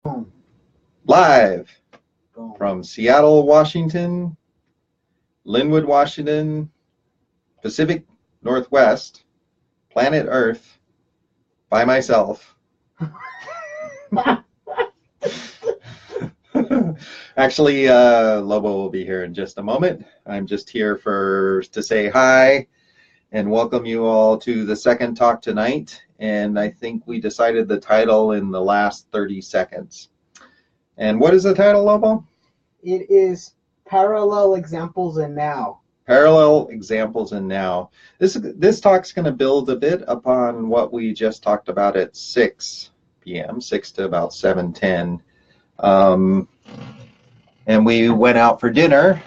Boom. Live Boom. from Seattle, Washington, Linwood, Washington, Pacific Northwest, planet Earth, by myself. Actually, Lobo will be here in just a moment. I'm just here to say hi and welcome you all to the second talk tonight. And I think we decided the title in the last 30 seconds. And what is the title, Lobo? It is Parallel Examples in Now. Parallel Examples in Now. This talk's going to build a bit upon what we just talked about at 6 p.m., 6 to about 7:10. And we went out for dinner,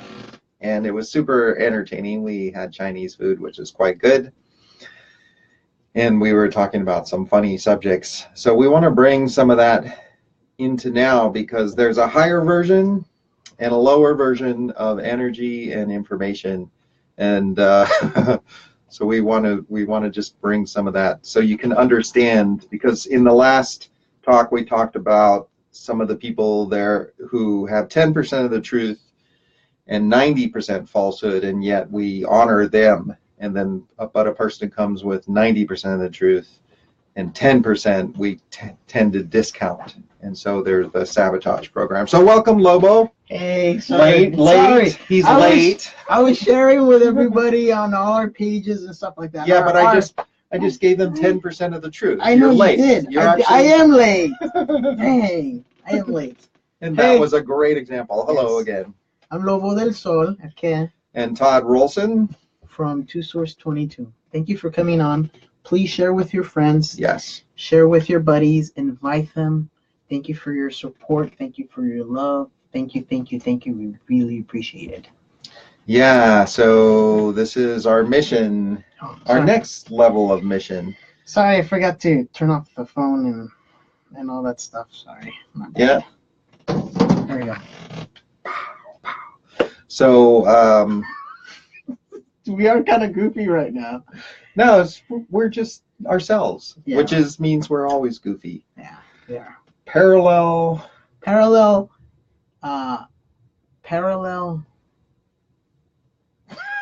and it was super entertaining. We had Chinese food, which is quite good. And we were talking about some funny subjects. So we want to bring some of that into now, because there's a higher version and a lower version of energy and information. And so we want to just bring some of that so you can understand, because in the last talk we talked about some of the people there who have 10% of the truth and 90% falsehood, and yet we honor them. And then but a person comes with 90% of the truth and 10% we tend to discount. And so there's the sabotage program. So welcome, Lobo. Hey, sorry. Late. He's late. I was sharing with everybody on all our pages and stuff like that. Yeah, but I just gave them 10% of the truth. I know. You're late. You did. I am late. Dang, I am late. And that was a great example. Hello again. I'm Lobo del Sol, okay, and Todd Rolson from 2Source22. Thank you for coming on. Please share with your friends. Yes. Share with your buddies. Invite them. Thank you for your support. Thank you for your love. Thank you. We really appreciate it. Yeah, so this is our mission, our next level of mission. Sorry, I forgot to turn off the phone and all that stuff. Sorry. Yeah. There we go. So we are kind of goofy right now. No, we're just ourselves, yeah. Which means we're always goofy. Yeah, we are. Parallel.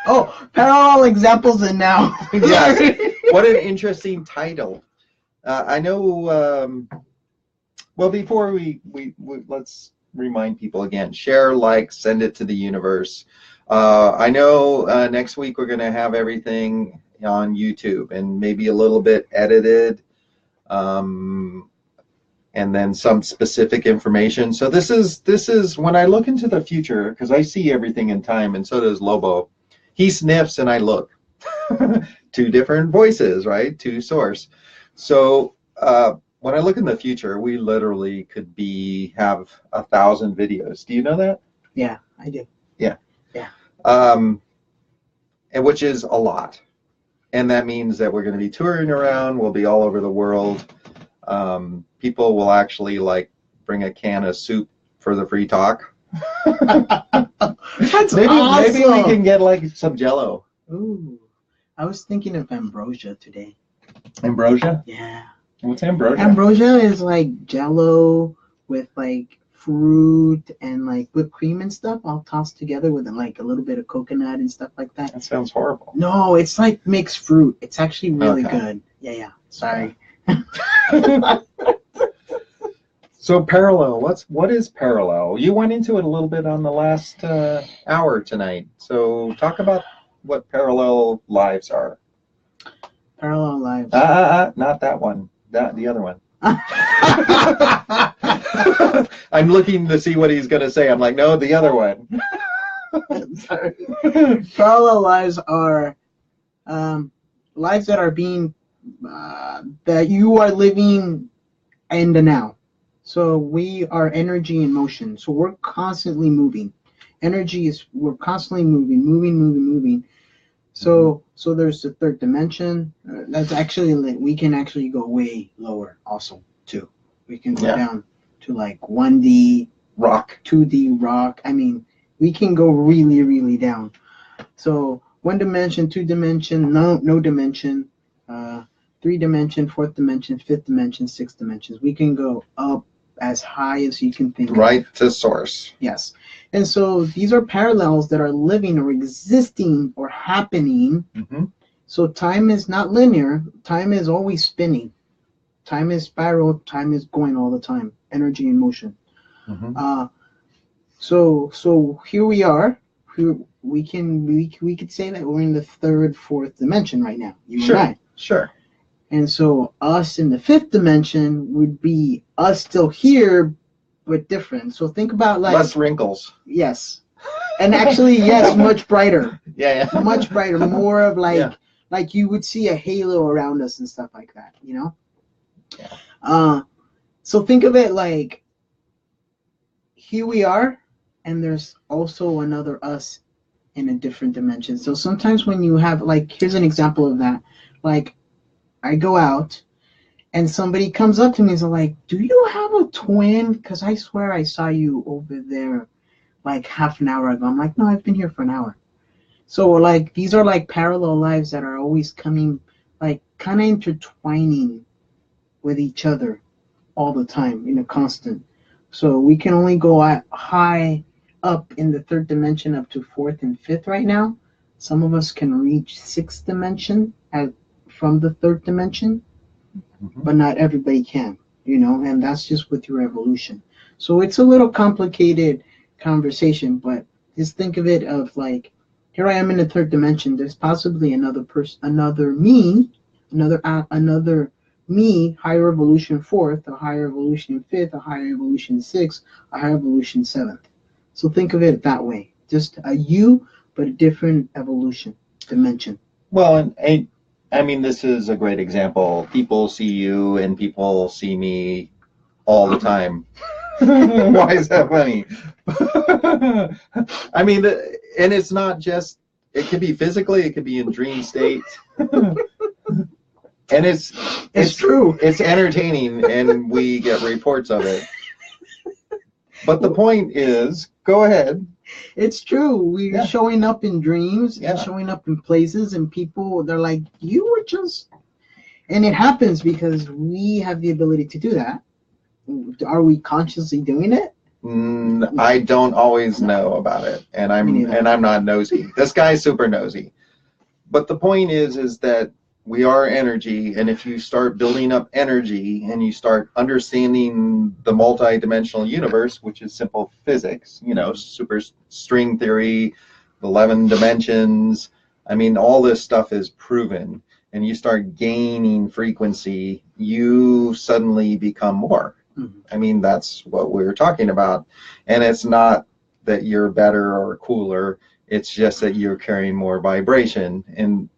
Oh, Parallel Examples in Now. Yes. What an interesting title. I know. Well, before we let's remind people again. Share, like, send it to the universe. I know next week we're going to have everything on YouTube and maybe a little bit edited, and then some specific information. So this is when I look into the future, because I see everything in time, and so does Lobo. He sniffs and I look. Two different voices, right? Two source. So when I look in the future, we literally could have 1,000 videos. Do you know that? Yeah, I do. Yeah. Yeah. And which is a lot. And that means that we're going to be touring around. We'll be all over the world. People will actually bring a can of soup for the free talk. That's maybe, awesome. Maybe we can get some Jello. Ooh, I was thinking of ambrosia today. Ambrosia? Yeah. What's ambrosia? Ambrosia is like Jello with fruit and whipped cream and stuff all tossed together with a little bit of coconut and stuff like that. That sounds horrible. No, it's like mixed fruit. It's actually really good. Yeah. Sorry. So parallel, what is parallel? You went into it a little bit on the last hour tonight. So talk about what parallel lives are. Parallel lives. Not that one. The other one. I'm looking to see what he's going to say. I'm like, no, the other one. Sorry. Parallel lives are lives that are being that you are living in the now. So we are energy in motion. So we're constantly moving. We're constantly moving. So there's the third dimension. That's actually we can actually go way lower also too. We can go down to 1D rock, 2D rock. I mean, we can go really, really down. So 1 dimension, 2 dimension, no dimension, 3 dimension, 4th dimension, 5th dimension, 6th dimensions. We can go up as high as you can think Right of. to source. Yes. And so these are parallels that are living or existing or happening. Mm-hmm. So time is not linear. Time is always spinning. Time is spiral. Time is going all the time. Energy in motion. Mm-hmm. So here we are. We could say that we're in the third, fourth dimension right now. You Sure. and I. Sure. And so us in the fifth dimension would be us still here, but different. So think about like Less wrinkles. yes, and actually yes, much brighter. Yeah. Much brighter, more of like Yeah. like you would see a halo around us and stuff like that. You know. Yeah. So think of it like here we are, and there's also another us in a different dimension. So sometimes when you have like, here's an example of that. Like I go out and somebody comes up to me and is like, do you have a twin? Because I swear I saw you over there like half an hour ago. I'm like, no, I've been here for an hour. So like these are like parallel lives that are always coming, like kind of intertwining with each other all the time in a constant. So we can only go high up in the third dimension up to fourth and fifth right now. Some of us can reach sixth dimension from the third dimension, Mm-hmm. but not everybody can, you know, and that's just with your evolution. So it's a little complicated conversation, but just think of it of like, here I am in the third dimension. There's possibly another person, another me, another me, higher evolution fourth, a higher evolution fifth, a higher evolution sixth, a higher evolution seventh. So think of it that way. Just a you, but a different evolution dimension. Well, and I mean, this is a great example. People see you and people see me all the time. Why is that funny? I mean, and it's not just, it could be physically, it could be in dream state. And it's true. It's entertaining, and we get reports of it. But the point is, go ahead. It's true. We're showing up in dreams and Yeah. showing up in places, and people, they're like, you were just. And it happens because we have the ability to do that. Are we consciously doing it? I don't always know about it, and I'm not nosy. This guy's super nosy. But the point is that we are energy, and if you start building up energy and you start understanding the multi-dimensional universe, which is simple physics, you know, super string theory, 11 dimensions, I mean, all this stuff is proven, and you start gaining frequency, you suddenly become more. Mm-hmm. I mean, that's what we're talking about. And it's not that you're better or cooler, it's just that you're carrying more vibration. And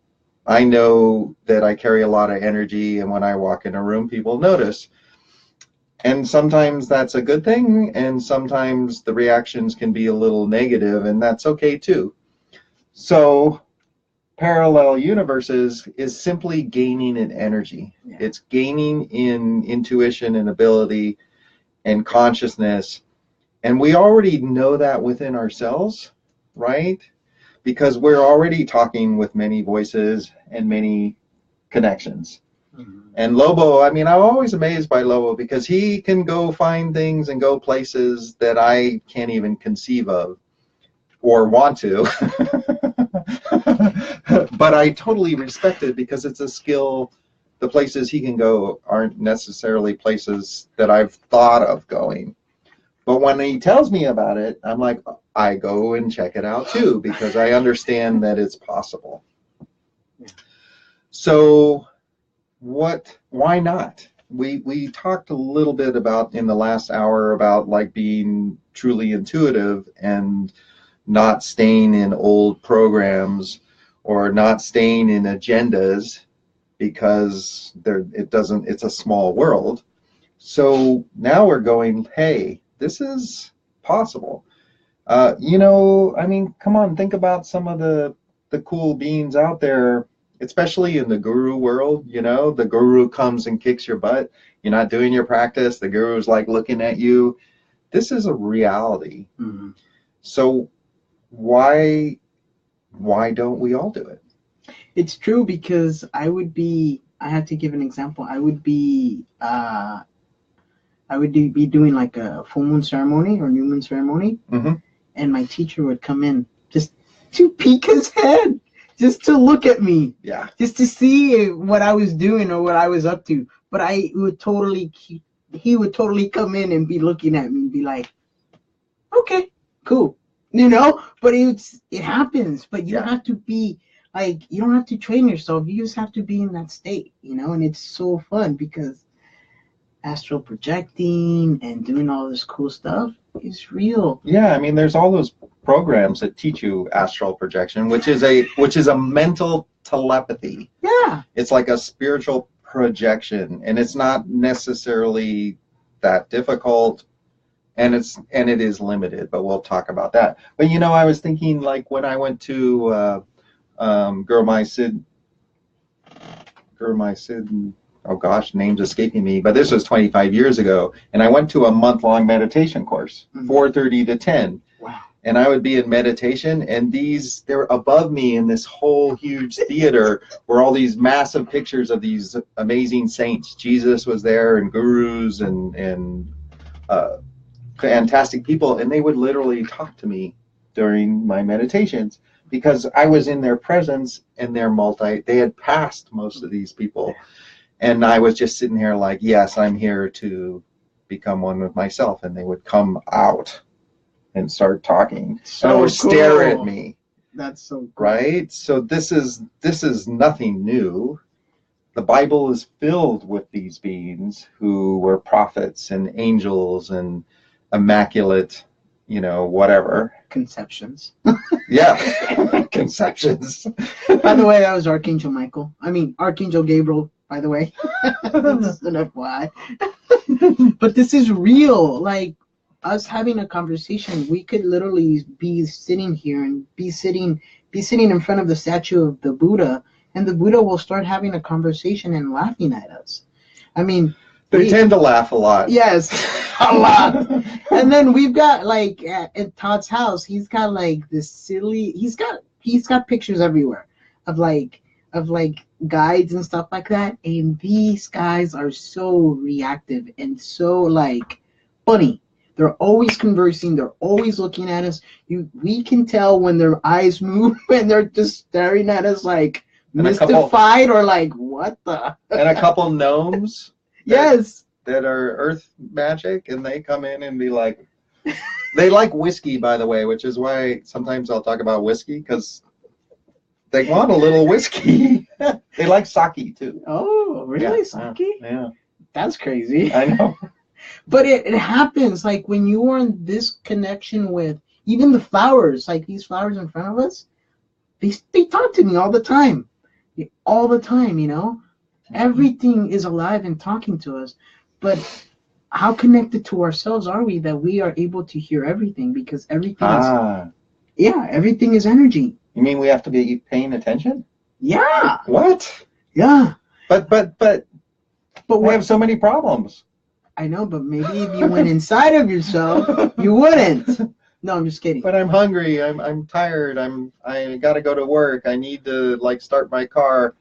I know that I carry a lot of energy, and when I walk in a room, people notice. And sometimes that's a good thing, and sometimes the reactions can be a little negative, and that's okay too. So parallel universes is simply gaining in energy. Yeah. It's gaining in intuition and ability and consciousness. And we already know that within ourselves, right? Because we're already talking with many voices and many connections. Mm-hmm. And Lobo, I mean, I'm always amazed by Lobo because he can go find things and go places that I can't even conceive of or want to. But I totally respect it because it's a skill. The places he can go aren't necessarily places that I've thought of going. But when he tells me about it, I'm like, I go and check it out too, because I understand that it's possible. So why not? We talked a little bit about in the last hour about like being truly intuitive and not staying in old programs or not staying in agendas because it's a small world. So now we're going, hey, this is possible. You know, I mean, come on, think about some of the cool beings out there, especially in the guru world. You know, the guru comes and kicks your butt. You're not doing your practice. The guru's like looking at you. This is a reality. Mm-hmm. So why don't we all do it? It's true because I have to give an example. I would be I would be doing like a full moon ceremony or new moon ceremony, Mm-hmm. and my teacher would come in just to peek his head, just to look at me, Yeah. just to see what I was doing or what I was up to. But he would totally come in and be looking at me and be like, okay, cool, But it happens. But you don't have to be like, you don't have to train yourself. You just have to be in that state, And it's so fun because astral projecting and doing all this cool stuff is real. Yeah, I mean, there's all those programs that teach you astral projection, which is a mental telepathy. Yeah. It's like a spiritual projection, and it's not necessarily that difficult, and it is limited, but we'll talk about that. But I was thinking, like, when I went to Gurmai Sid, oh gosh, name's escaping me, but this was 25 years ago, and I went to a month-long meditation course, 4:30 to 10. Wow. And I would be in meditation, and they're above me in this whole huge theater where all these massive pictures of these amazing saints. Jesus was there, and gurus, and fantastic people, and they would literally talk to me during my meditations because I was in their presence, and they had passed most of these people. And I was just sitting here like, yes, I'm here to become one with myself. And they would come out and start talking. So or stare at me. That's so cool. Right? So this is nothing new. The Bible is filled with these beings who were prophets and angels and immaculate, whatever. Conceptions. Yeah. Conceptions. By the way, that was Archangel Michael. I mean, Archangel Gabriel, by the way. Just an FYI. But this is real. Like, us having a conversation, we could literally be sitting here and be sitting in front of the statue of the Buddha, and the Buddha will start having a conversation and laughing at us. I mean, they tend to laugh a lot. Yes, a lot. And then we've got like at Todd's house, he's got like this silly. He's got pictures everywhere of like guides and stuff like that. And these guys are so reactive and so like funny. They're always conversing. They're always looking at us. We can tell when their eyes move and they're just staring at us like mystified or like, what the? And a couple gnomes. Yes. That are earth magic, and they come in and be like, they like whiskey, by the way, which is why sometimes I'll talk about whiskey, because they want a little whiskey. They like sake too. Oh, really? Yeah. Sake? Yeah. That's crazy. I know. But it happens, like when you are in this connection with even the flowers, like these flowers in front of us, they talk to me all the time. All the time, Everything is alive and talking to us. But how connected to ourselves are we that we are able to hear everything? Because everything everything is energy. You mean we have to be paying attention? Yeah. What? Yeah. But we have so many problems. I know, but maybe if you went inside of yourself, you wouldn't. No, I'm just kidding. But I'm hungry. I'm tired. I gotta go to work. I need to start my car.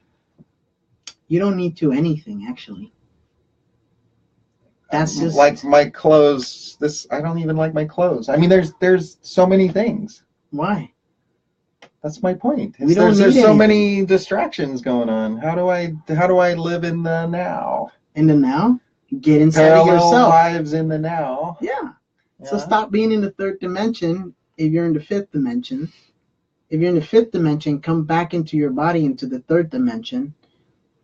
You don't need to anything, actually. That's just like my clothes. I don't even like my clothes. I mean, there's so many things. Why? That's my point. There's so many distractions going on. How do I live in the now? In the now? Get inside of yourself. Parallel lives in the now. Yeah. So stop being in the third dimension if you're in the fifth dimension. If you're in the fifth dimension, come back into your body into the third dimension.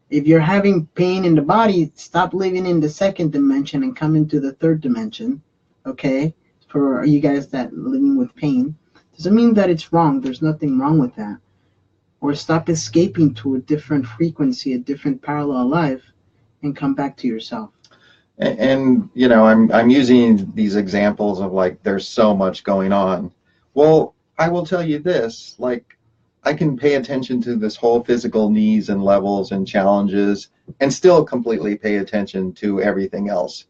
If you're having pain in the body, stop living in the second dimension and come into the third dimension. Okay? For you guys that living with pain. Doesn't mean that it's wrong. There's nothing wrong with that. Or stop escaping to a different frequency, a different parallel life, and come back to yourself. And I'm using these examples of there's so much going on. Well, I will tell you this, I can pay attention to this whole physical needs and levels and challenges and still completely pay attention to everything else.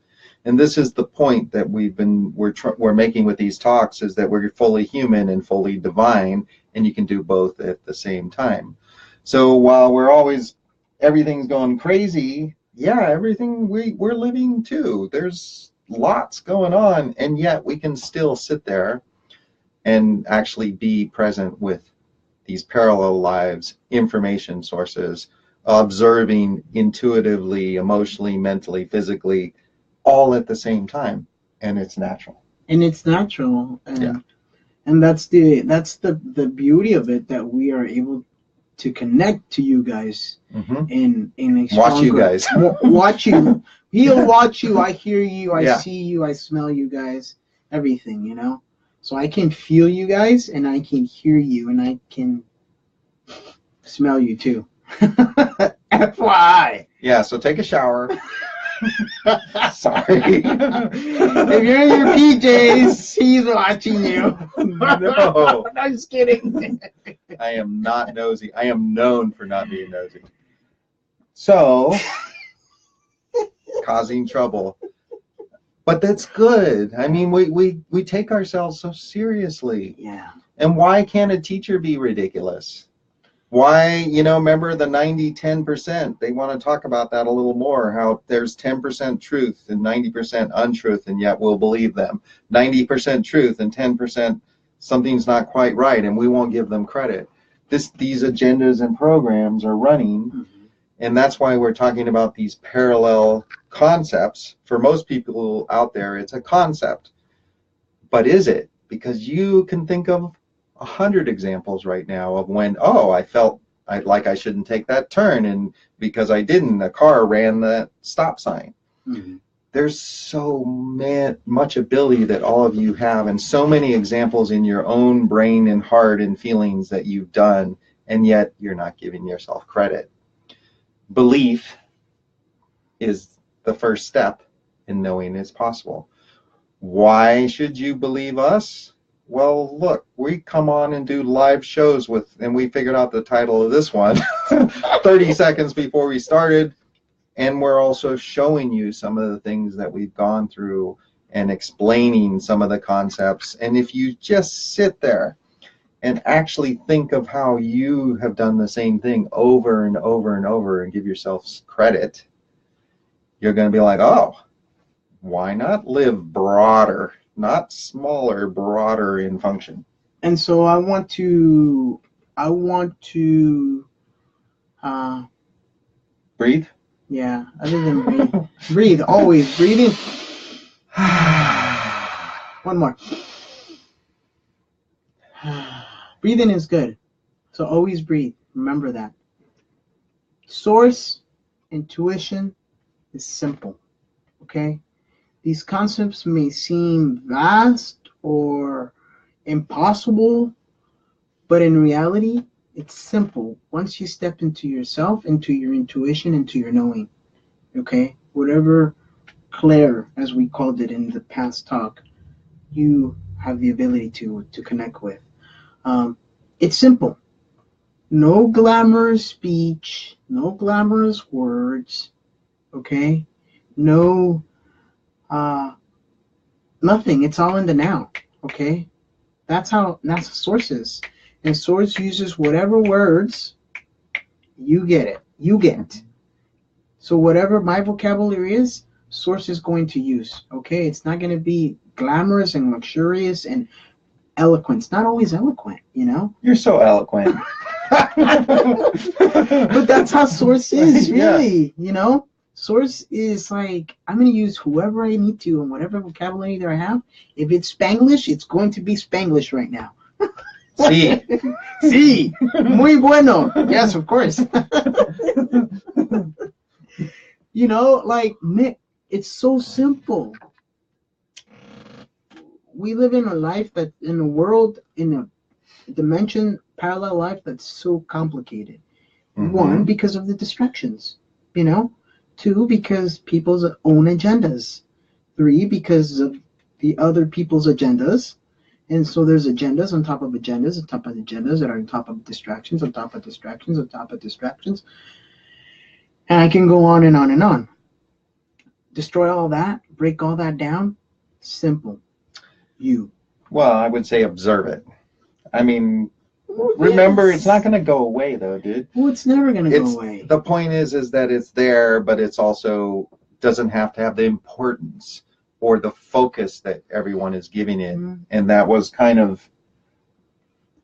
And this is the point that we're making with these talks, is that we're fully human and fully divine, and you can do both at the same time. So while everything's going crazy, everything we're living too. There's lots going on, and yet we can still sit there and actually be present with these parallel lives, information sources, observing intuitively, emotionally, mentally, physically, all at the same time, and it's natural. And it's natural, and Yeah. and that's the beauty of it, that we are able to connect to you guys in a stronger, Watch you guys. Watch you. He'll watch you. I hear you. I Yeah. see you. I smell you guys. Everything, you know. So I can feel you guys, and I can hear you, and I can smell you too. FYI. Yeah, so take a shower. Sorry. If you're in your PJs, he's watching you. No. I'm just kidding. I am not nosy. I am known for not being nosy. So, causing trouble. But that's good. I mean, we take ourselves so seriously. Yeah. And why can't a teacher be ridiculous? Why, remember the 90-10%? They want to talk about that a little more, how there's 10% truth and 90% untruth, and yet we'll believe them. 90% truth and 10% something's not quite right, and we won't give them credit. These agendas and programs are running, and that's why we're talking about these parallel concepts. For most people out there, it's a concept. But is it? Because you can think of 100 examples right now of when, I felt like I shouldn't take that turn, and because I didn't, a car ran that stop sign. There's so much ability that all of you have, and so many examples in your own brain and heart and feelings that you've done, and yet you're not giving yourself credit. Belief is the first step in knowing it's possible. Why should you believe us? Well, look, we come on and do live shows and we figured out the title of this one 30 seconds before we started, and we're also showing you some of the things that we've gone through and explaining some of the concepts. And if you just sit there and actually think of how you have done the same thing over and over and over and give yourself credit, you're going to be like, why not live broader? Not smaller, broader in function. And so I want to breathe. Yeah, other than breathe. Breathe, always breathing. One more. Breathing is good. So always breathe. Remember that. Source, intuition is simple. Okay? These concepts may seem vast or impossible, but in reality, it's simple. Once you step into yourself, into your intuition, into your knowing, okay? Whatever Claire, as we called it in the past talk, you have the ability to connect with. It's simple. No glamorous speech, no glamorous words, okay? No nothing. It's all in the now. Okay, that's Source is, and Source uses whatever words you get it. You get. So whatever my vocabulary is, Source is going to use. Okay, it's not going to be glamorous and luxurious and eloquent. It's not always eloquent, You're so eloquent. But that's how Source is, really. Source is like, I'm going to use whoever I need to and whatever vocabulary that I have. If it's Spanglish, it's going to be Spanglish right now. Sí. Sí. Muy bueno. Yes, of course. Mick, it's so simple. We live in a life in a world, in a dimension, parallel life that's so complicated. One, because of the distractions, Two, because people's own agendas. Three, because of the other people's agendas. And so there's agendas on top of agendas, on top of agendas that are on top of distractions, on top of distractions, on top of distractions. And I can go on and on and on. Destroy all that, break all that down, simple. Well, I would say observe it. I mean, remember, it's not going to go away, though, dude. Well, it's never going to go away. The point is that it's there, but it's also doesn't have to have the importance or the focus that everyone is giving it. Mhm. And that was kind of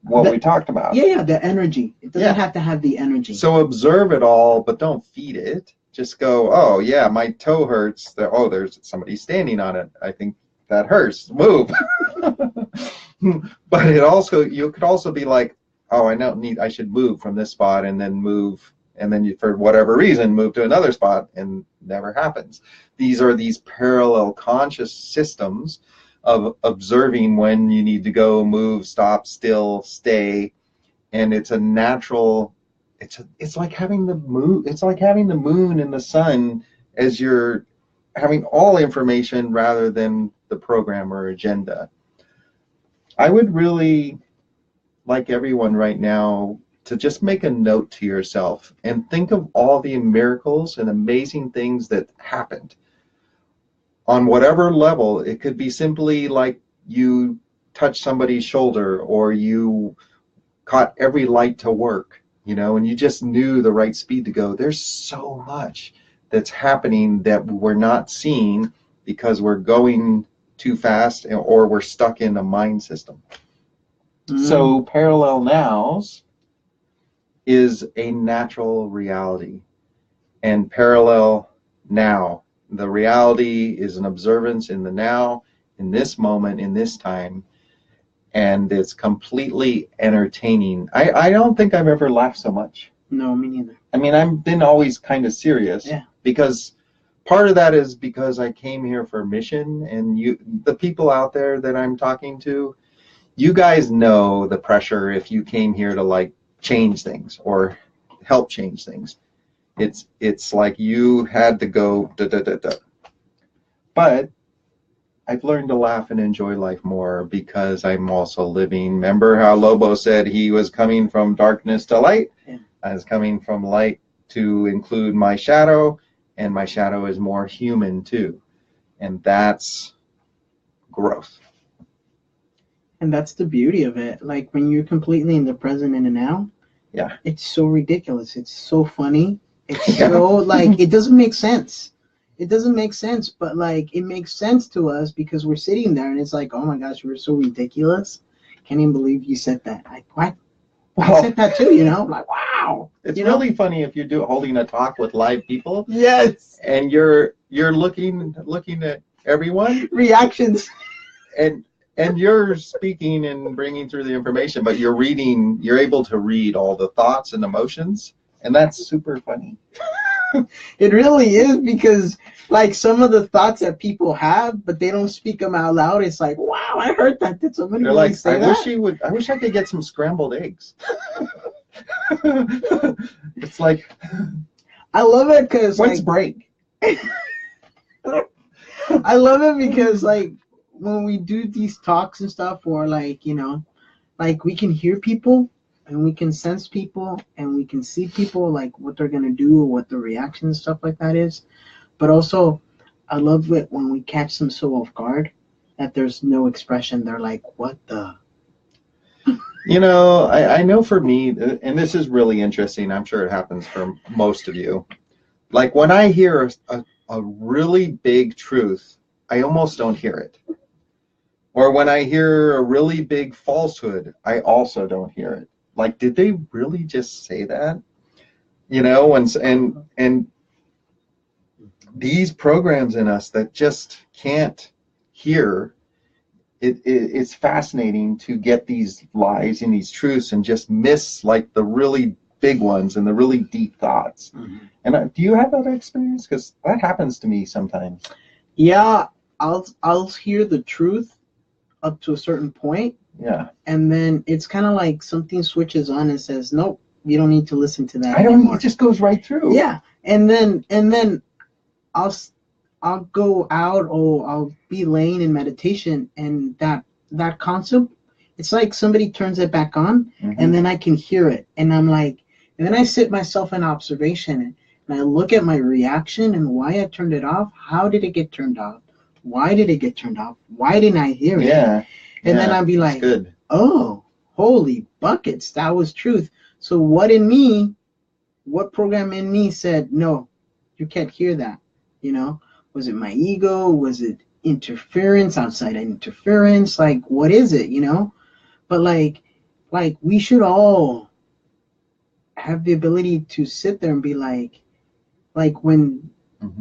what we talked about. Yeah, the energy. It doesn't Yeah. have to have the energy. So observe it all, but don't feed it. Just go, oh yeah, my toe hurts. Oh, there's somebody standing on it. I think that hurts. Move. But it also, you could also be like, oh, I should move from this spot, and then move, and then you, for whatever reason, move to another spot, and never happens. These are these parallel conscious systems of observing when you need to go, move, stop, still, stay, and it's a natural. It's like having the moon. It's like having the moon and the sun as you're having all information rather than the program or agenda. I would really like everyone right now to just make a note to yourself and think of all the miracles and amazing things that happened on whatever level. It could be simply like you touched somebody's shoulder, or you caught every light to work, and you just knew the right speed to go. There's so much that's happening that we're not seeing because we're going too fast, or we're stuck in a mind system. So parallel nows is a natural reality, and parallel now, the reality is an observance in the now, in this moment, in this time, and it's completely entertaining. I don't think I've ever laughed so much. No, me neither. I mean, I've been always kind of serious. Yeah. Because part of that is because I came here for a mission, and the people out there that I'm talking to, you guys know the pressure if you came here to like change things or help change things. It's like you had to go da da da da. But I've learned to laugh and enjoy life more because I'm also living. Remember how Lobo said he was coming from darkness to light? Yeah. I was coming from light to include my shadow, and my shadow is more human too. And that's growth. And that's the beauty of it. Like when you're completely in the present and the now, yeah, it's so ridiculous. It's so funny. It's so like, it doesn't make sense. It doesn't make sense, but like it makes sense to us because we're sitting there and it's like, oh my gosh, we're so ridiculous. Can't even believe you said that. Like, what? I said that too, I'm like, wow. It's really funny if you're holding a talk with live people. Yes. And you're looking at everyone. Reactions. And you're speaking and bringing through the information, but you're able to read all the thoughts and emotions, and that's super funny. It really is, because like some of the thoughts that people have, but they don't speak them out loud. It's like, wow, I heard that. Did somebody They're really like, say that? I wish I could get some scrambled eggs. It's like, I love it because when's like, break? I love it because like when we do these talks and stuff, or like, like we can hear people and we can sense people and we can see people, like what they're going to do or what the reaction and stuff like that is. But also, I love it when we catch them so off guard that there's no expression. They're like, what the? I know for me, and this is really interesting, I'm sure it happens for most of you. Like when I hear a really big truth, I almost don't hear it. Or when I hear a really big falsehood, I also don't hear it. Like, did they really just say that? And these programs in us that just can't hear, it's fascinating to get these lies and these truths and just miss like the really big ones and the really deep thoughts. Mm-hmm. And do you have that experience? Because that happens to me sometimes. Yeah, I'll hear the truth up to a certain point. Yeah. And then it's kind of like something switches on and says, nope, you don't need to listen to that anymore. It just goes right through. Yeah. And then I'll go out, or I'll be laying in meditation, and that concept, it's like somebody turns it back on, mm-hmm. and then I can hear it. And I'm like, and then I sit myself in observation and I look at my reaction and why I turned it off. How did it get turned off? Why did it get turned off? Why didn't I hear it? Yeah. And then I'd be like, good. Oh, holy buckets, that was truth. So what program in me said, no, you can't hear that? Was it my ego? Was it interference, outside interference. Like, what is it, you know? But like we should all have the ability to sit there and be like when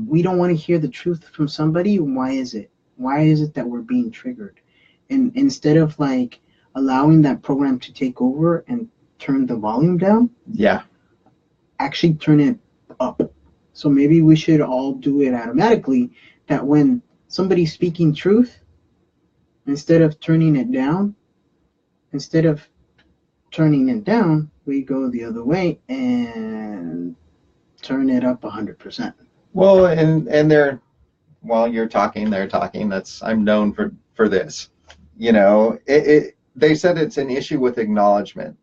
we don't want to hear the truth from somebody, why is it? Why is it that we're being triggered? And instead of like allowing that program to take over and turn the volume down, actually turn it up. So maybe we should all do it automatically, that when somebody's speaking truth, instead of turning it down, we go the other way and turn it up 100%. Well, and they're, while you're talking, they're talking. I'm known for this. You know, they said it's an issue with acknowledgement.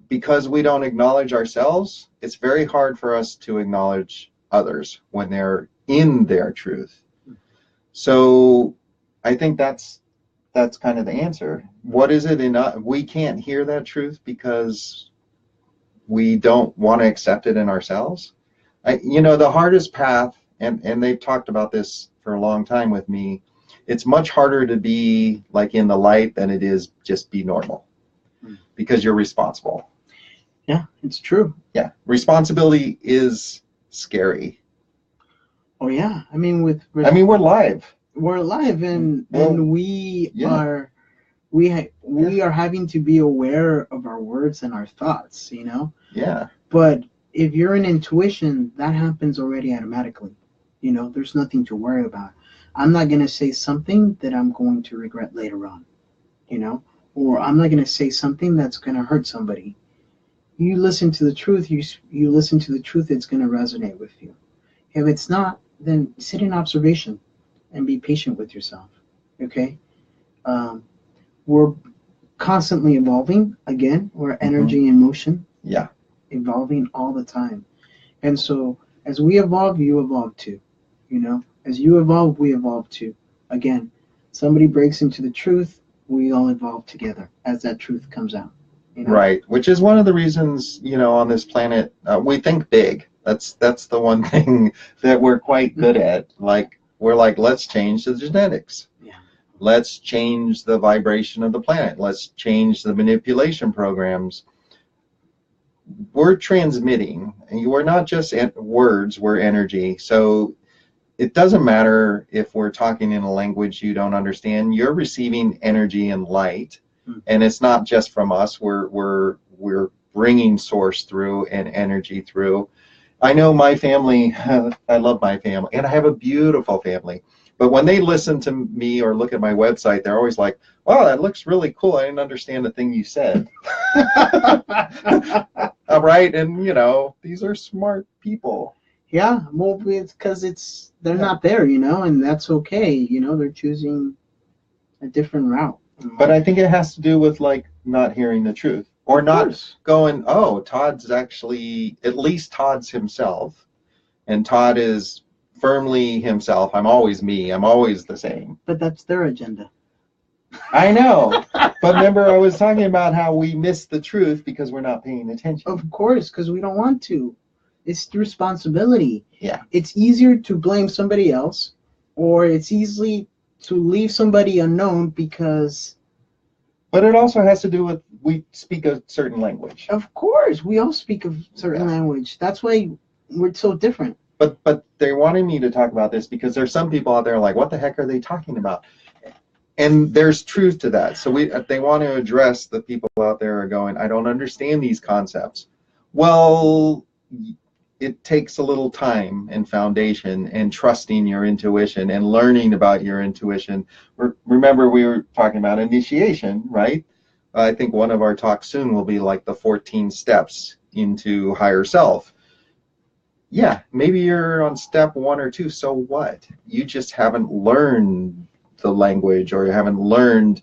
Because we don't acknowledge ourselves, it's very hard for us to acknowledge others when they're in their truth. So I think that's kind of the answer. What is it in us? We can't hear that truth because we don't want to accept it in ourselves. The hardest path, and they've talked about this for a long time with me, it's much harder to be like in the light than it is just be normal, because you're responsible. Yeah, it's true. Yeah, responsibility is scary. Oh yeah, I mean we're live. We're alive, and we are having to be aware of our words and our thoughts, you know. Yeah. But if you're in intuition, that happens already automatically. You know, there's nothing to worry about. I'm not going to say something that I'm going to regret later on, you know, or I'm not going to say something that's going to hurt somebody. You listen to the truth, you listen to the truth, it's going to resonate with you. If it's not, then sit in observation and be patient with yourself, okay? We're constantly evolving. Again, we're energy in motion. Yeah. Evolving all the time. And so as we evolve, you evolve too. You know, as you evolve, we evolve too. Again, somebody breaks into the truth, we all evolve together as that truth comes out. You know? Right, which is one of the reasons, on this planet, we think big. That's the one thing that we're quite good at. Like, we're like, let's change the genetics. Yeah. Let's change the vibration of the planet. Let's change the manipulation programs. We're transmitting, and we're not just words, we're energy. So it doesn't matter if we're talking in a language you don't understand. You're receiving energy and light, and it's not just from us. We're bringing source through and energy through. I know my family. I love my family, and I have a beautiful family. But when they listen to me or look at my website, they're always like, "Wow, that looks really cool. I didn't understand the thing you said." All right, and these are smart people. Yeah, well, it's because they're not there, and that's okay. They're choosing a different route. But I think it has to do with like not hearing the truth, or not going, "Oh, Todd's actually, at least Todd's himself, and Todd is firmly himself. I'm always me. I'm always the same." But that's their agenda. I know. But remember, I was talking about how we miss the truth because we're not paying attention. Of course, because we don't want to. It's the responsibility. Yeah. It's easier to blame somebody else, or it's easy to leave somebody unknown because... But it also has to do with, we speak a certain language. Of course, we all speak a certain language. That's why we're so different. But they wanted me to talk about this because there's some people out there like, what the heck are they talking about? And there's truth to that. So they want to address the people out there are going, I don't understand these concepts. Well, it takes a little time and foundation and trusting your intuition and learning about your intuition. Remember, we were talking about initiation, right? I think one of our talks soon will be like the 14 steps into higher self. Yeah, maybe you're on step 1 or 2, so what? You just haven't learned the language, or you haven't learned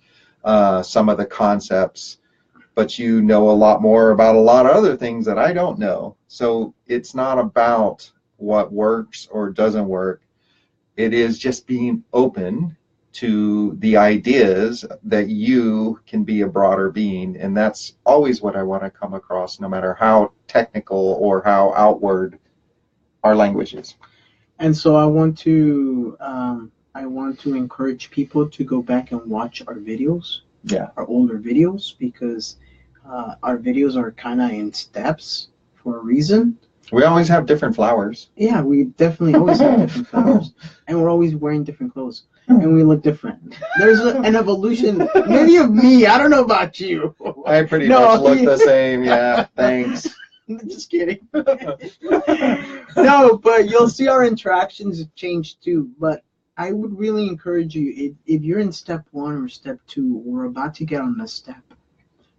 some of the concepts, but you know a lot more about a lot of other things that I don't know. So it's not about what works or doesn't work. It is just being open to the ideas that you can be a broader being, and that's always what I want to come across, no matter how technical or how outward our language is. And so I want to I want to encourage people to go back and watch our videos, Yeah. our older videos, because our videos are kind of in steps for a reason. We always have different flowers. Yeah, we definitely always have different flowers, and we're always wearing different clothes, and we look different. There's an evolution, maybe of me. I don't know about you. I pretty much look the same. Yeah, thanks. Just kidding. No, but you'll see our interactions change too. But I would really encourage you, if you're in step 1 or step 2, we're about to get on this step,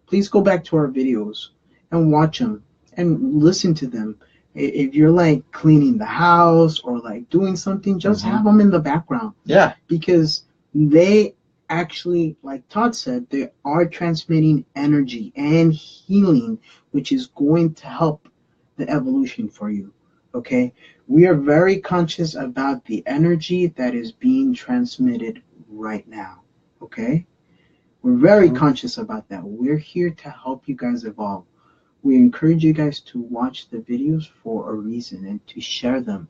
please go back to our videos and watch them and listen to them. If you're like cleaning the house or like doing something, just have them in the background. Yeah. Because they actually, like Todd said, they are transmitting energy and healing, which is going to help the evolution for you. Okay? We are very conscious about the energy that is being transmitted right now. Okay? We're very conscious about that. We're here to help you guys evolve. We encourage you guys to watch the videos for a reason and to share them,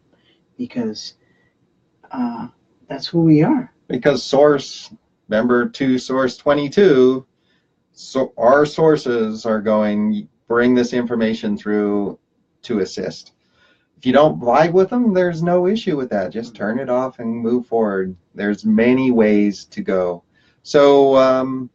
because that's who we are. Because source, remember to source 22, so our sources are going, bring this information through to assist. If you don't vibe with them, there's no issue with that. Just turn it off and move forward. There's many ways to go. So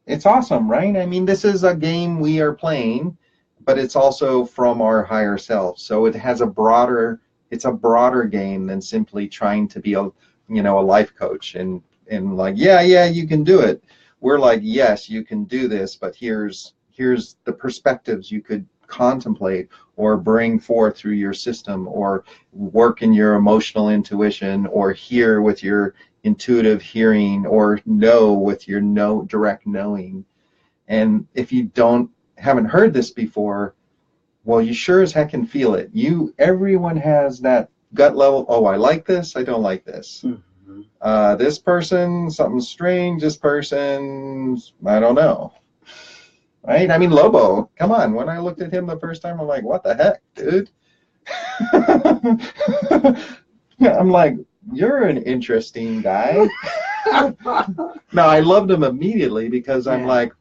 it's awesome, right? I mean, this is a game we are playing, but it's also from our higher self. So it has it's a broader game than simply trying to be a life coach and like, yeah, you can do it. We're like, yes, you can do this, but here's the perspectives you could contemplate or bring forth through your system, or work in your emotional intuition, or hear with your intuitive hearing, or know with your direct knowing. And if you haven't heard this before, well, you sure as heck can feel it. Everyone has that gut level. Oh, I like this, I don't like this. This person, something strange. This person, I don't know. Right? I mean, Lobo, come on. When I looked at him the first time, I'm like, what the heck, dude? I'm like, you're an interesting guy. No, I loved him immediately because I'm like,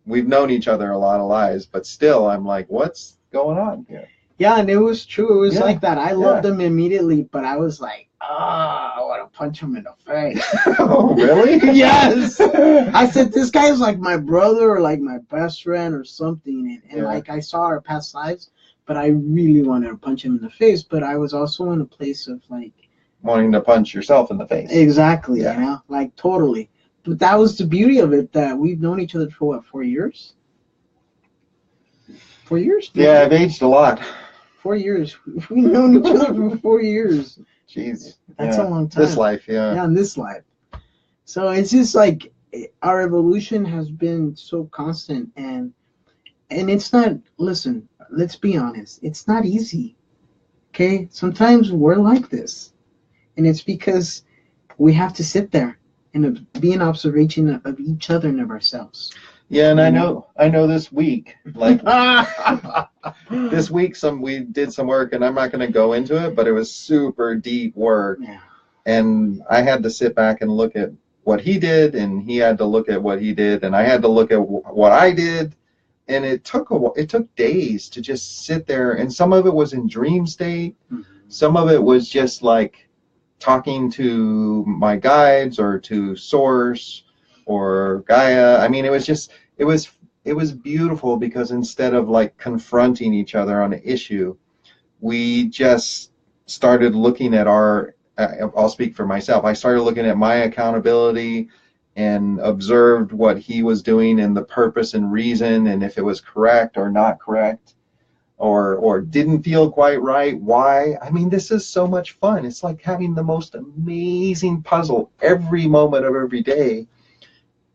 we've known each other a lot of lives, but still, I'm like, what's going on here? Yeah, and it was true. It was like that. I loved him immediately, but I was like, I want to punch him in the face. Oh, really? Yes. I said, this guy is like my brother or like my best friend or something. And like, I saw our past lives, but I really wanted to punch him in the face. But I was also in a place of like, wanting to punch yourself in the face. Exactly, like totally. But that was the beauty of it, that we've known each other for what, 4 years? 4 years? Yeah, I've aged a lot. 4 years. We've known each other for 4 years. Jeez. That's a long time. This life, Yeah, in this life. So it's just like our evolution has been so constant, and it's not, listen, let's be honest, it's not easy. Okay? Sometimes we're like this. And it's because we have to sit there and be an observation of each other and of ourselves. Yeah, and I know this week, like this week, we did some work, and I'm not going to go into it, but it was super deep work. Yeah. And I had to sit back and look at what he did, and he had to look at what he did, and I had to look at what I did. And it took days to just sit there, and some of it was in dream state. Some of it was just like talking to my guides or to Source or Gaia. I mean, it was beautiful, because instead of like confronting each other on an issue, we just started looking at I'll speak for myself. I started looking at my accountability and observed what he was doing and the purpose and reason, and if it was correct or not correct, or didn't feel quite right. Why? I mean, this is so much fun. It's like having the most amazing puzzle every moment of every day.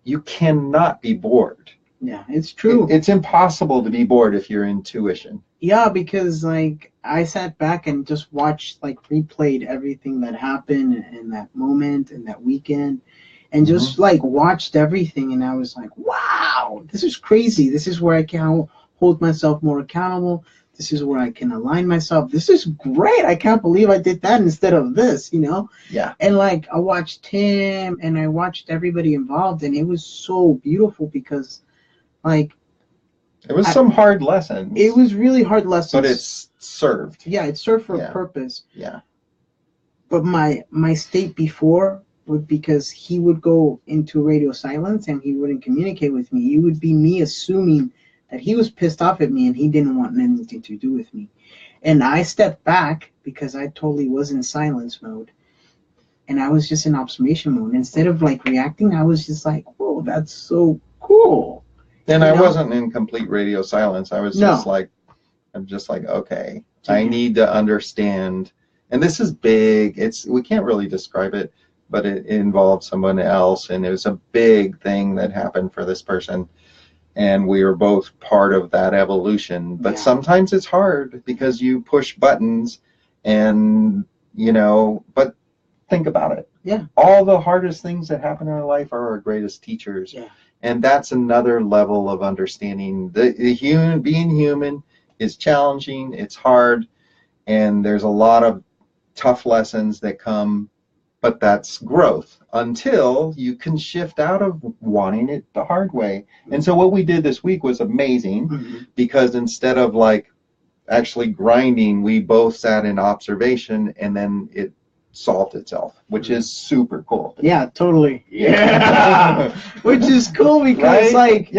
You cannot be bored. Yeah, it's true. It's impossible to be bored if you're intuition. Yeah, because like I sat back and just watched, like replayed everything that happened in that moment and that weekend, and just like watched everything, and I was like, wow, this is crazy. This is where I can hold myself more accountable. this is where I can align myself. This is great. I can't believe I did that instead of this, you know? Yeah. And like I watched him and I watched everybody involved, and it was so beautiful because like it was some hard lessons. It was really hard lessons. But it's served. Yeah, it served for a purpose. Yeah. But my state before would, because he would go into radio silence and he wouldn't communicate with me. It would be me assuming that he was pissed off at me and he didn't want anything to do with me. And I stepped back because I totally was in silence mode. And I was just in observation mode. Instead of like reacting, I was just like, whoa, that's so cool. And I wasn't in complete radio silence. I was just like, I'm just like, okay, I need to understand. And this is big. We can't really describe it, but it involved someone else. And it was a big thing that happened for this person. And we were both part of that evolution. But sometimes it's hard because you push buttons and, you know, but think about it. Yeah. All the hardest things that happen in our life are our greatest teachers. Yeah. And that's another level of understanding. Being human is challenging, it's hard, and there's a lot of tough lessons that come, but that's growth until you can shift out of wanting it the hard way. And so what we did this week was amazing because instead of like actually grinding, we both sat in observation and then it solved itself, which is super cool. Yeah, totally. Yeah. Which is cool because like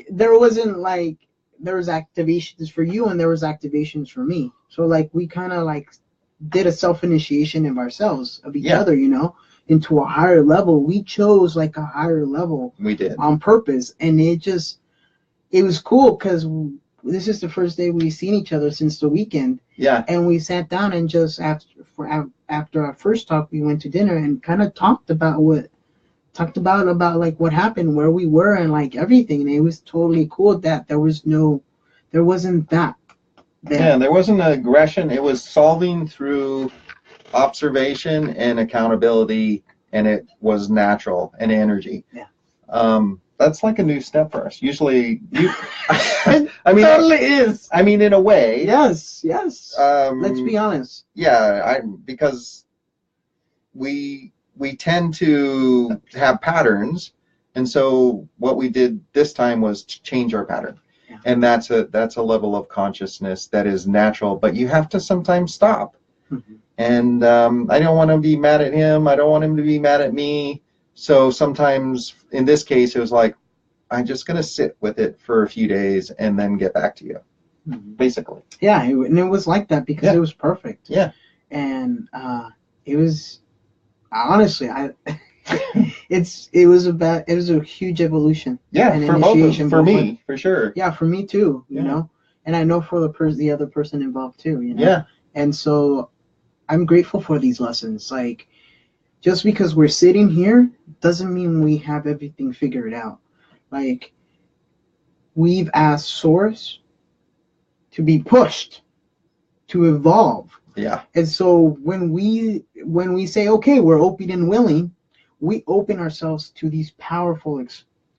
there wasn't like, there was activations for you and there was activations for me. So like we kind of like did a self-initiation of ourselves, of each other, you know, into a higher level. We chose like a higher level. We did. On purpose. And it was cool because this is the first day we've seen each other since the weekend. Yeah. And we sat down and just after our first talk, we went to dinner and kind of talked about like what happened, where we were, and like everything. And it was totally cool that there wasn't that. Yeah, there wasn't aggression. It was solving through observation and accountability, and it was natural and energy. Yeah. That's like a new step for us. Usually, I mean, it totally is. I mean, in a way. Yes. Let's be honest. Yeah, because we tend to have patterns, and so what we did this time was to change our pattern. Yeah. And that's a level of consciousness that is natural, but you have to sometimes stop. And I don't want to be mad at him. I don't want him to be mad at me. So sometimes, in this case, it was like, I'm just going to sit with it for a few days and then get back to you, basically. Yeah, and it was like that because it was perfect. Yeah. And it was, honestly, it was a huge evolution. Yeah, for both, for me, for sure. Yeah, for me too, you know. And I know for the other person involved too, you know. Yeah. And so I'm grateful for these lessons. Like, just because we're sitting here doesn't mean we have everything figured out. Like, we've asked Source to be pushed, to evolve. Yeah. And so when we say, okay, we're open and willing, we open ourselves to these powerful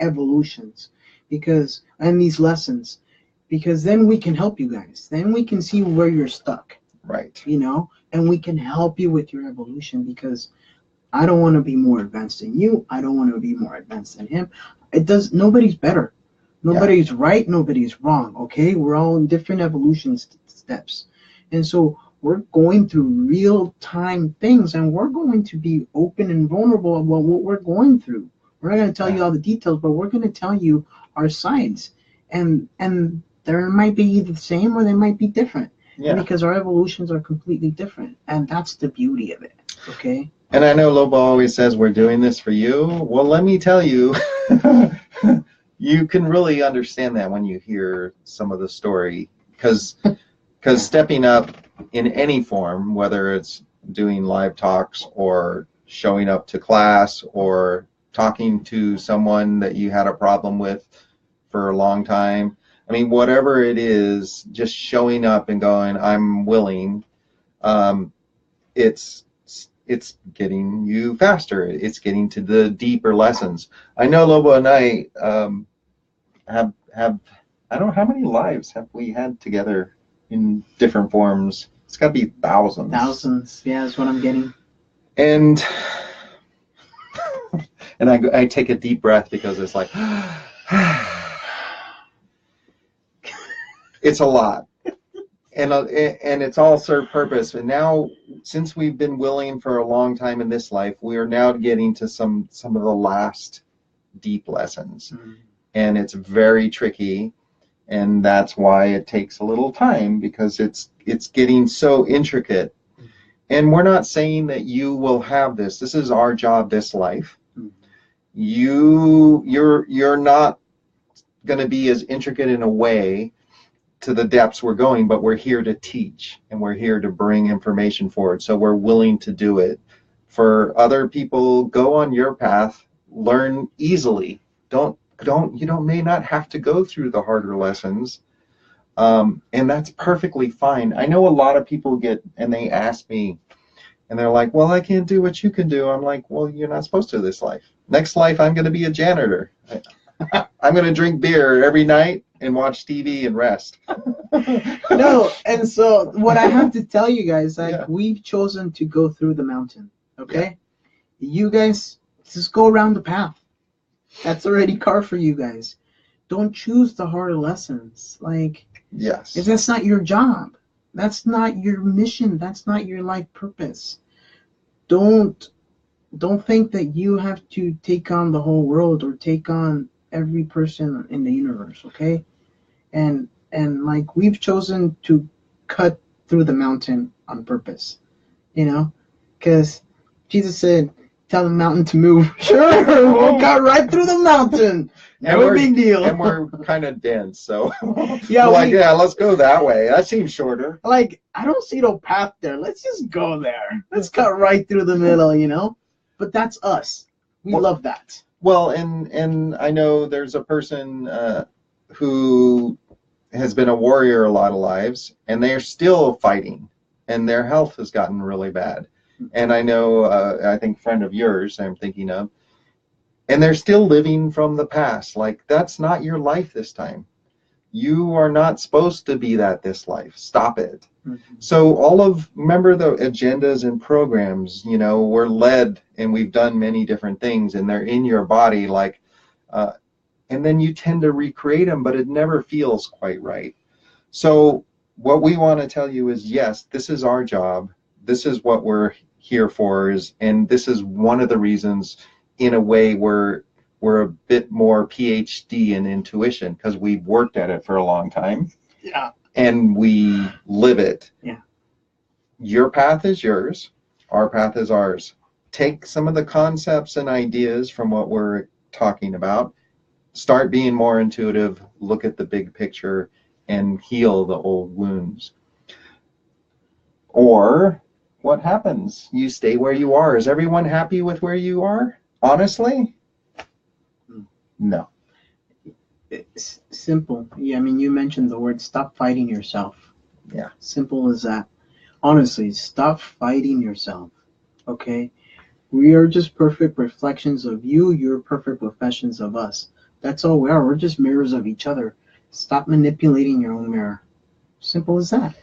evolutions and these lessons, because then we can help you guys. Then we can see where you're stuck. Right. You know, and we can help you with your evolution, because I don't want to be more advanced than you. I don't want to be more advanced than him. Nobody's better. Nobody's right. Nobody's wrong. Okay. We're all in different evolution steps. And so we're going through real time things, and we're going to be open and vulnerable about what we're going through. We're not going to tell you all the details, but we're going to tell you our sides. And there might be either the same or they might be different. Yeah. Because our evolutions are completely different. And that's the beauty of it. Okay. And I know Lobo always says we're doing this for you. Well, let me tell you, you can really understand that when you hear some of the story, because stepping up in any form, whether it's doing live talks or showing up to class or talking to someone that you had a problem with for a long time, I mean, whatever it is, just showing up and going, I'm willing, it's getting you faster. It's getting to the deeper lessons. I know Lobo and I have I don't know, how many lives have we had together? in different forms. It's got to be thousands. Thousands, yeah, that's what I'm getting. And I take a deep breath because it's like, it's a lot. And it's all served purpose. And now, since we've been willing for a long time in this life, we are now getting to some of the last deep lessons. Mm-hmm. And it's very tricky. And that's why it takes a little time, because it's getting so intricate. Mm-hmm. And we're not saying that you will have this. This is our job this life. Mm-hmm. You're not going to be as intricate in a way to the depths we're going, but we're here to teach, and we're here to bring information forward. So we're willing to do it. For other people, go on your path, learn easily. May not have to go through the harder lessons. And that's perfectly fine. I know a lot of people and they ask me, and they're like, well, I can't do what you can do. I'm like, well, you're not supposed to this life. Next life, I'm going to be a janitor. I'm going to drink beer every night and watch TV and rest. No, and so what I have to tell you guys, we've chosen to go through the mountain, okay? Yeah. You guys just go around the path. That's already carved for you guys. Don't choose the harder lessons. If that's not your job, that's not your mission, that's not your life purpose. Don't think that you have to take on the whole world or take on every person in the universe, okay? And we've chosen to cut through the mountain on purpose, because Jesus said, tell the mountain to move. Sure, we'll cut right through the mountain. No big deal. And we're kind of dense, so let's go that way. That seems shorter. I don't see no path there. Let's just go there. Let's cut right through the middle, But that's us. We love that. Well, and I know there's a person who has been a warrior a lot of lives, and they're still fighting, and their health has gotten really bad. And I know, I think, a friend of yours I'm thinking of, and they're still living from the past. That's not your life this time. You are not supposed to be this life. Stop it. Mm-hmm. So remember the agendas and programs, we're led, and we've done many different things, and they're in your body, and then you tend to recreate them, but it never feels quite right. So what we want to tell you is, yes, this is our job. This is what we're here for, and this is one of the reasons, in a way, we're a bit more PhD in intuition, because we've worked at it for a long time. Yeah. And we live it. Yeah. Your path is yours. Our path is ours. Take some of the concepts and ideas from what we're talking about. Start being more intuitive. Look at the big picture and heal the old wounds. Or what happens? You stay where you are. Is everyone happy with where you are? Honestly? No. It's simple. Yeah, you mentioned the word stop fighting yourself. Yeah. Simple as that. Honestly, stop fighting yourself. Okay? We are just perfect reflections of you. You're perfect reflections of us. That's all we are. We're just mirrors of each other. Stop manipulating your own mirror. Simple as that.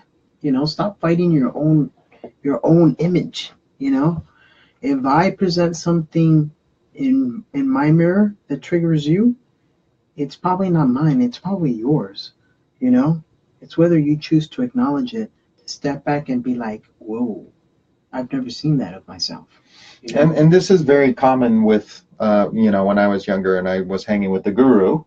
Stop fighting your own image. If I present something in my mirror that triggers you, it's probably not mine. It's probably yours. It's whether you choose to acknowledge it, to step back and be like, whoa, I've never seen that of myself. And this is very common with, when I was younger and I was hanging with the guru.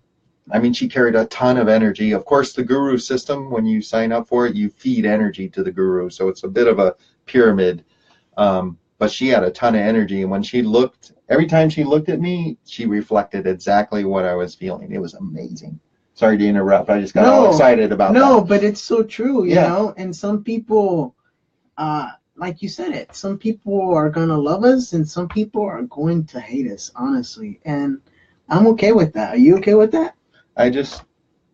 She carried a ton of energy. Of course, the guru system, when you sign up for it, you feed energy to the guru. So it's a bit of a pyramid. But she had a ton of energy. And when every time she looked at me, she reflected exactly what I was feeling. It was amazing. Sorry to interrupt. I just got all excited about that. No, but it's so true, you know. And some people, like you said it, some people are going to love us and some people are going to hate us, honestly. And I'm okay with that. Are you okay with that?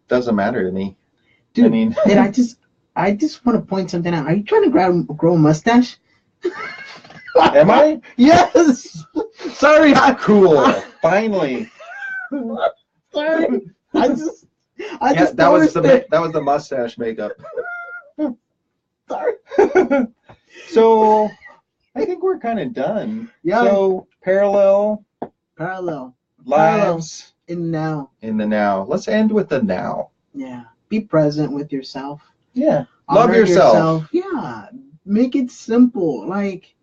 Doesn't matter to me. Dude, and I just want to point something out. Are you trying to grow a mustache? Am I? Yes. Sorry. Cool. Finally. Sorry. I just that was the mustache makeup. Sorry. So I think we're kind of done. Yeah. So parallel Parallel. lives In now. in the now. Let's end with the now. Yeah. Be present with yourself. Yeah. Love Honor yourself. Yeah. Make it simple. Like,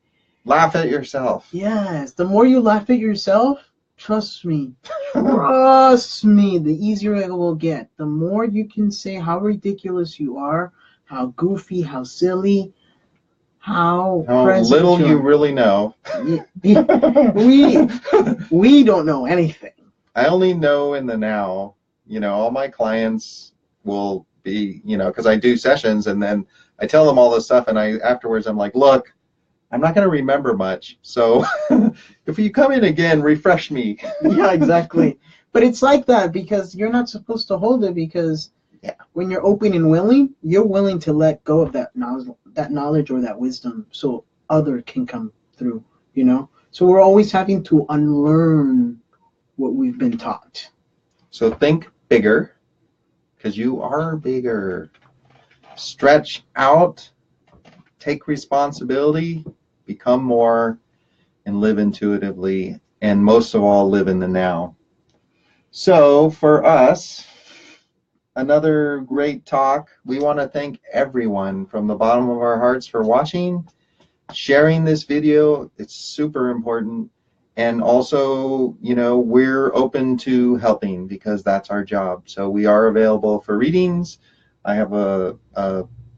Laugh at yourself. yes. The more you laugh at yourself, trust me. Trust me, the easier it will get. The more you can say how ridiculous you are, how goofy, how silly, how present little you are. really know. We don't know anything. I only know in the now. All my clients will be, because I do sessions and then I tell them all this stuff and afterwards I'm like, look, I'm not going to remember much. So if you come in again, refresh me. Yeah, exactly. But it's like that because you're not supposed to hold it because when you're open and willing, you're willing to let go of that knowledge or that wisdom so other can come through, So we're always having to unlearn what we've been taught. So think bigger because you are bigger. Stretch out, take responsibility, become more, and live intuitively, and most of all, live in the now. So for us, another great talk. We want to thank everyone from the bottom of our hearts for watching, sharing this video. It's super important. And also, we're open to helping because that's our job. So we are available for readings. I have a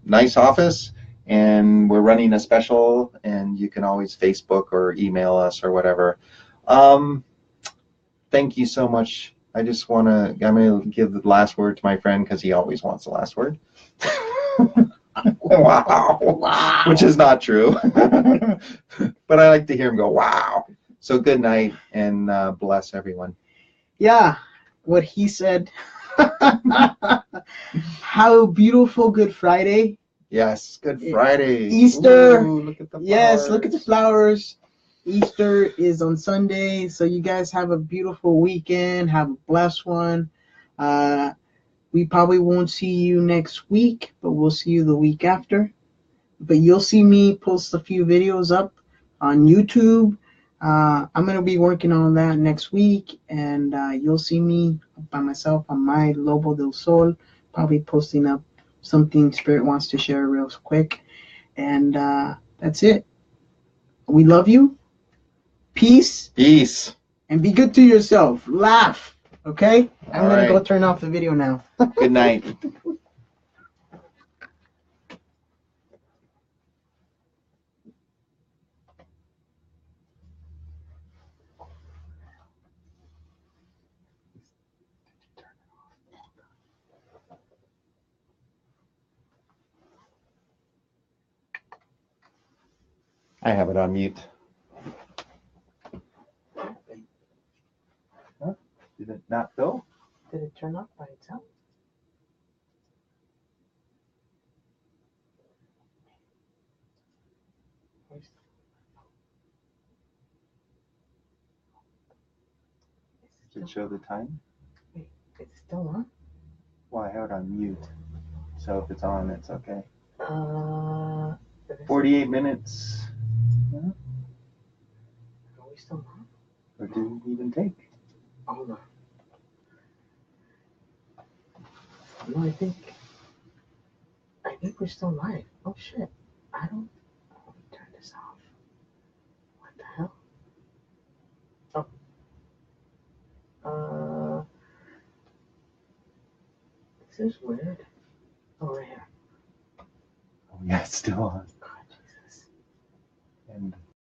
nice office and we're running a special and you can always Facebook or email us or whatever. Thank you so much. I'm going to give the last word to my friend because he always wants the last word. Wow. Which is not true. But I like to hear him go, wow. So good night and bless everyone. Yeah, what he said. How beautiful Good Friday. Yes, Good Friday. Easter. Ooh, look at the flowers. Yes, look at the flowers. Easter is on Sunday, so you guys have a beautiful weekend. Have a blessed one. We probably won't see you next week, but we'll see you the week after. But you'll see me post a few videos up on YouTube. I'm going to be working on that next week, and you'll see me by myself on my Lobo del Sol, probably posting up something Spirit wants to share real quick. And that's it. We love you. Peace. Peace. And be good to yourself. Laugh. Okay? I'm going to go turn off the video now. Good night. I have it on mute. Huh? Did it not go? Did it turn off by itself? Does it show the time? Wait, it's still on? Well, I have it on mute. So if it's on, it's okay. 48 minutes. Are we still on? Or did it even take? Hold on. No, I think we're still live. Oh shit. Let me turn this off. What the hell? Oh. This is weird. Oh, right here. Oh, yeah, it's still on. God, Jesus. And